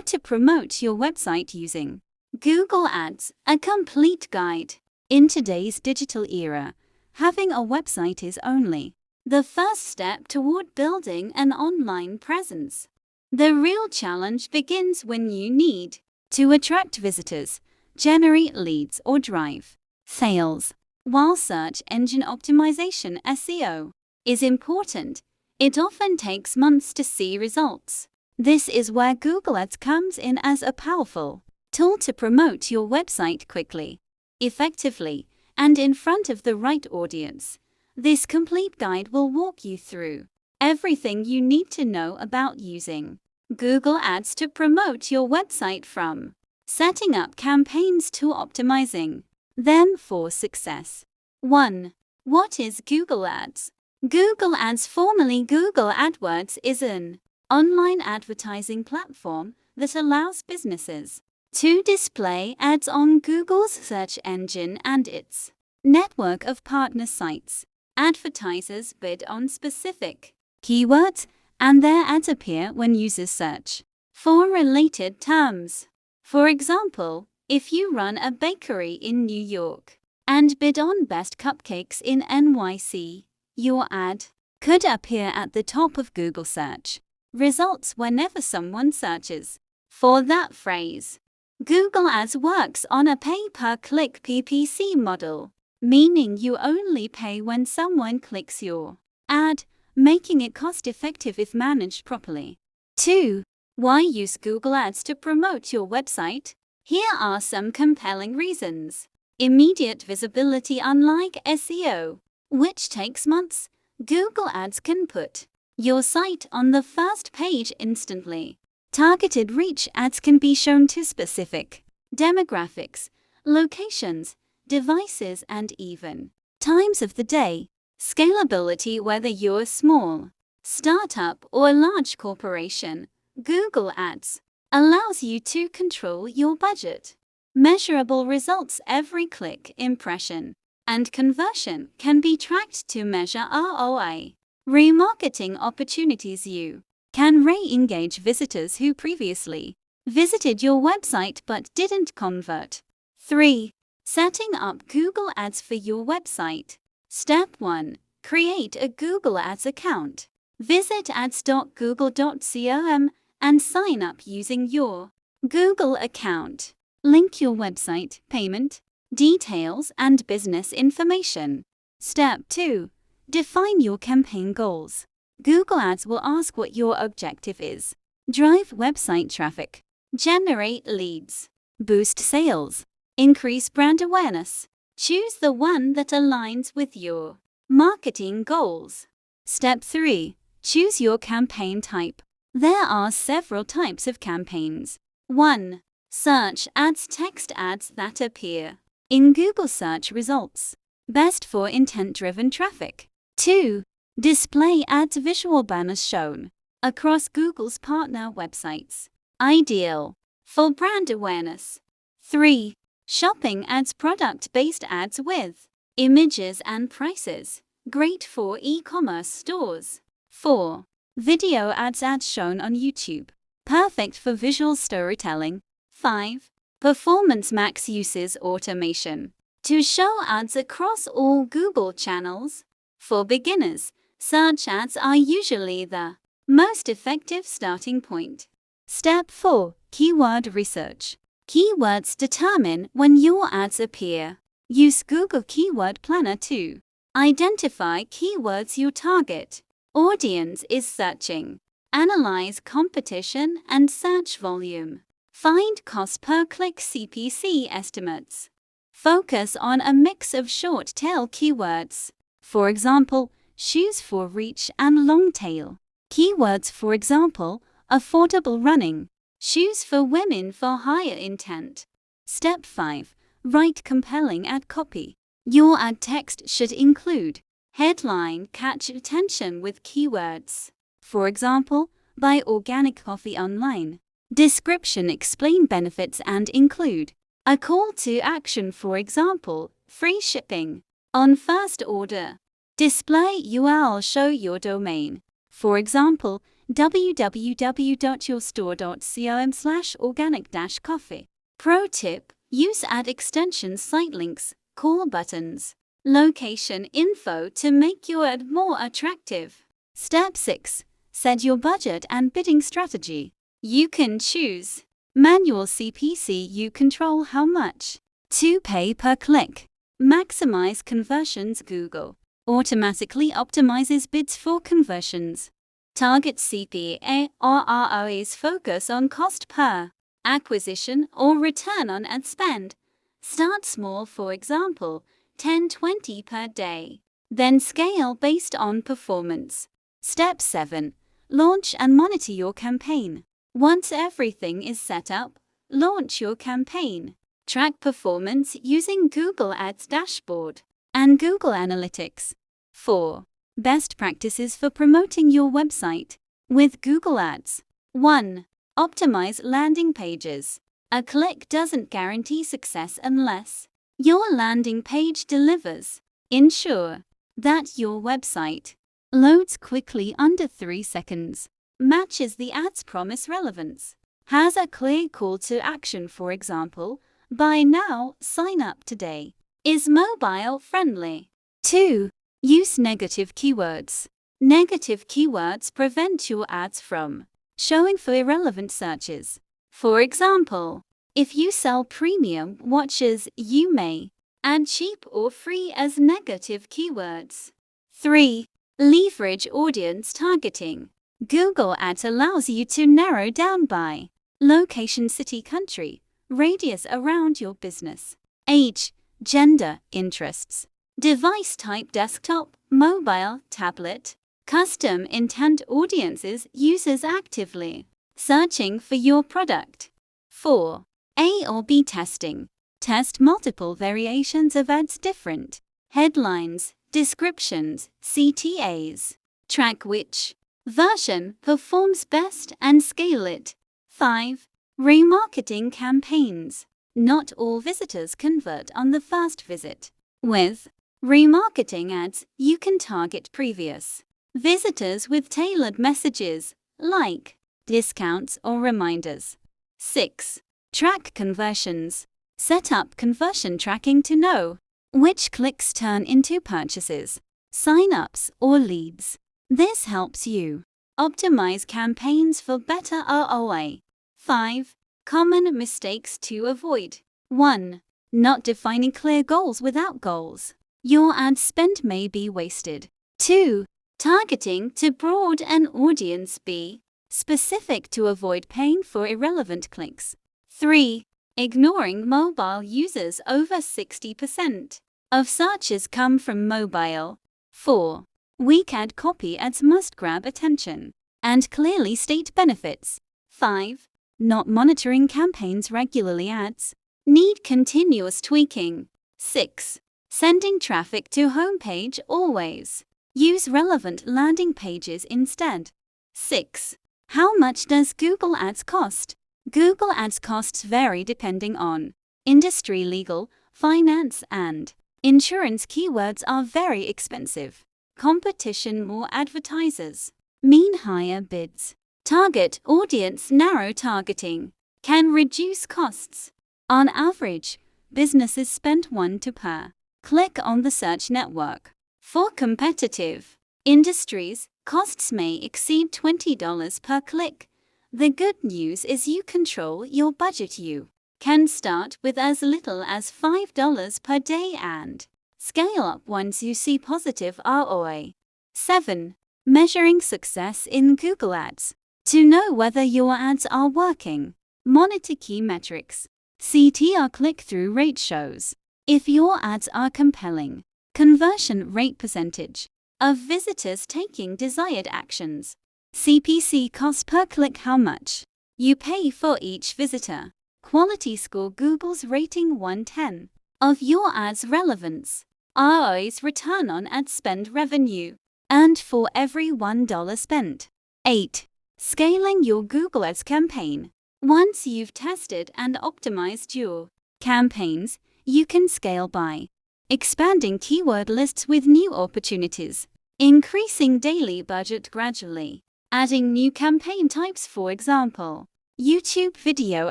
to promote your website using Google Ads, a complete guide. In today's digital era, having a website is only the first step toward building an online presence. The real challenge begins when you need to attract visitors, generate leads, or drive sales. While search engine optimization (SEO) is important, it often takes months to see results. This is where Google Ads comes in as a powerful tool to promote your website quickly, effectively, and in front of the right audience. This complete guide will walk you through everything you need to know about using Google Ads to promote your website, from setting up campaigns to optimizing them for success. 1. What is Google Ads? Google Ads, formerly Google AdWords, is an online advertising platform that allows businesses to display ads on Google's search engine and its network of partner sites. Advertisers bid on specific keywords, and their ads appear when users search for related terms. For example, if you run a bakery in New York and bid on best cupcakes in NYC, your ad could appear at the top of Google search results whenever someone searches for that phrase. Google Ads works on a pay-per-click PPC model, meaning you only pay when someone clicks your ad, making it cost-effective if managed properly. 2. Why use Google Ads to promote your website? Here are some compelling reasons. Immediate visibility. Unlike SEO, which takes months, Google Ads can put your site on the first page instantly. Targeted reach. Ads can be shown to specific demographics, locations, devices, and even times of the day. Scalability. Whether you're a small startup or a large corporation, Google Ads allows you to control your budget. Measurable results. Every click, impression, and conversion can be tracked to measure ROI. Remarketing opportunities. You can re-engage visitors who previously visited your website but didn't convert. 3. Setting up Google Ads for your website. Step 1. Create a Google Ads account. Visit ads.google.com and sign up using your Google account. Link your website, payment details, and business information. Step 2. Define your campaign goals. Google Ads will ask what your objective is. Drive website traffic, generate leads, boost sales, increase brand awareness. Choose the one that aligns with your marketing goals. Step 3. Choose your campaign type. There are several types of campaigns. 1. Search ads. Text ads that appear in Google search results, best for intent-driven traffic. 2. Display ads. Visual banners shown across Google's partner websites, ideal for brand awareness. 3. Shopping ads. Product-based ads with images and prices, great for e-commerce stores. 4. Video ads. Ads shown on YouTube, perfect for visual storytelling. 5. Performance Max uses automation to show ads across all Google channels. For beginners, search ads are usually the most effective starting point. Step 4. Keyword research. Keywords determine when your ads appear. Use Google Keyword Planner to identify keywords your target audience is searching. Analyze competition and search volume. Find cost per click (CPC) estimates. Focus on a mix of short-tail keywords. For example, shoes for reach and long-tail keywords. For example, affordable running shoes for women for higher intent. Step 5. Write compelling ad copy. Your ad text should include headline, catch attention with keywords. For example, buy organic coffee online. Description, explain benefits and include a call to action. For example, free shipping on first order. Display URL, show your domain. For example, www.yourstore.com/organic-coffee. Pro tip: use ad extensions, site links, call buttons, location info to make your ad more attractive. Step 6. Set your budget and bidding strategy. You can choose manual CPC. You control how much to pay per click. Maximize conversions. Google automatically optimizes bids for conversions. Target CPA or ROAS. Focus on cost per acquisition or return on ad spend. Start small, for example, 10-20 per day. Then scale based on performance. Step 7. Launch and monitor your campaign. Once everything is set up, launch your campaign. Track performance using Google Ads dashboard and Google Analytics. 4. Best practices for promoting your website with Google Ads. 1. Optimize landing pages. A click doesn't guarantee success unless your landing page delivers. Ensure that your website loads quickly under 3 seconds, matches the ad's promise relevance, has a clear call to action, for example, buy now, sign up today, is mobile friendly. 2. Use negative keywords. Negative keywords prevent your ads from showing for irrelevant searches. For example, if you sell premium watches, you may add cheap or free as negative keywords. 3. Leverage audience targeting. Google Ads allows you to narrow down by location, city, country, radius around your business, age, gender, interests, device type, desktop, mobile, tablet, custom intent audiences, users actively searching for your product. 4. A or B testing. Test multiple variations of ads, different headlines, descriptions, CTAs. Track which version performs best and scale it. 5. Remarketing campaigns. Not all visitors convert on the first visit. With remarketing ads, you can target previous visitors with tailored messages like discounts or reminders. 6. Track conversions. Set up conversion tracking to know which clicks turn into purchases, sign-ups, or leads. This helps you optimize campaigns for better ROI. 5. Common mistakes to avoid. 1. Not defining clear goals without goals. Your ad spend may be wasted. 2. Targeting too broad an audience. Be specific to avoid paying for irrelevant clicks. 3. Ignoring mobile users. Over 60% of searches come from mobile. 4. Weak ad copy. Ads must grab attention and clearly state benefits. 5. Not monitoring campaigns regularly. Ads need continuous tweaking. 6. Sending traffic to homepage. Always use relevant landing pages instead. 6. How much does Google Ads cost? Google Ads costs vary depending on industry. Legal, finance, and insurance keywords are very expensive. Competition, more advertisers mean higher bids. Target audience. Narrow targeting can reduce costs. On average, businesses spend 1 to per click on the search network. For competitive industries, costs may exceed $20 per click. The good news is you control your budget. You can start with as little as $5 per day and scale up once you see positive ROI. 7. Measuring success in Google Ads. To know whether your ads are working, monitor key metrics. CTR, click-through rate, shows if your ads are compelling. Conversion rate, percentage of visitors taking desired actions. CPC, cost per click, how much you pay for each visitor. Quality score, Google's rating 110 of your ad's relevance. ROI's, return on ad spend, revenue earned for every $1 spent. 8. Scaling your Google Ads campaign. Once you've tested and optimized your campaigns, you can scale by expanding keyword lists with new opportunities, increasing daily budget gradually, Adding new campaign types, for example, YouTube video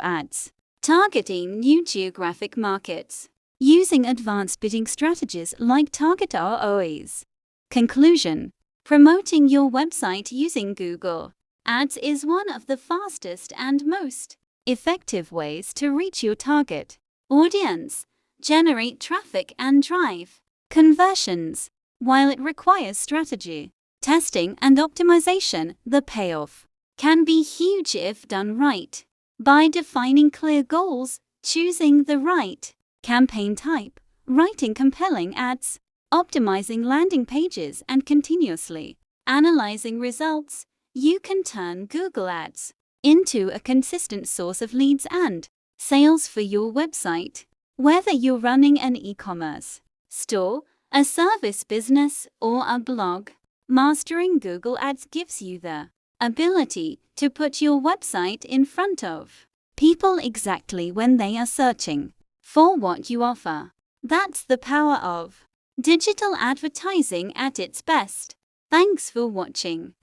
ads. Targeting new geographic markets. Using advanced bidding strategies like target ROIs. Conclusion: promoting your website using Google Ads is one of the fastest and most effective ways to reach your target audience, generate traffic, and drive conversions. While it requires strategy, testing, and optimization, the payoff can be huge if done right. By defining clear goals, choosing the right campaign type, writing compelling ads, optimizing landing pages, and continuously analyzing results, you can turn Google Ads into a consistent source of leads and sales for your website. Whether you're running an e-commerce store, a service business, or a blog, mastering Google Ads gives you the ability to put your website in front of people exactly when they are searching for what you offer. That's the power of digital advertising at its best. Thanks for watching.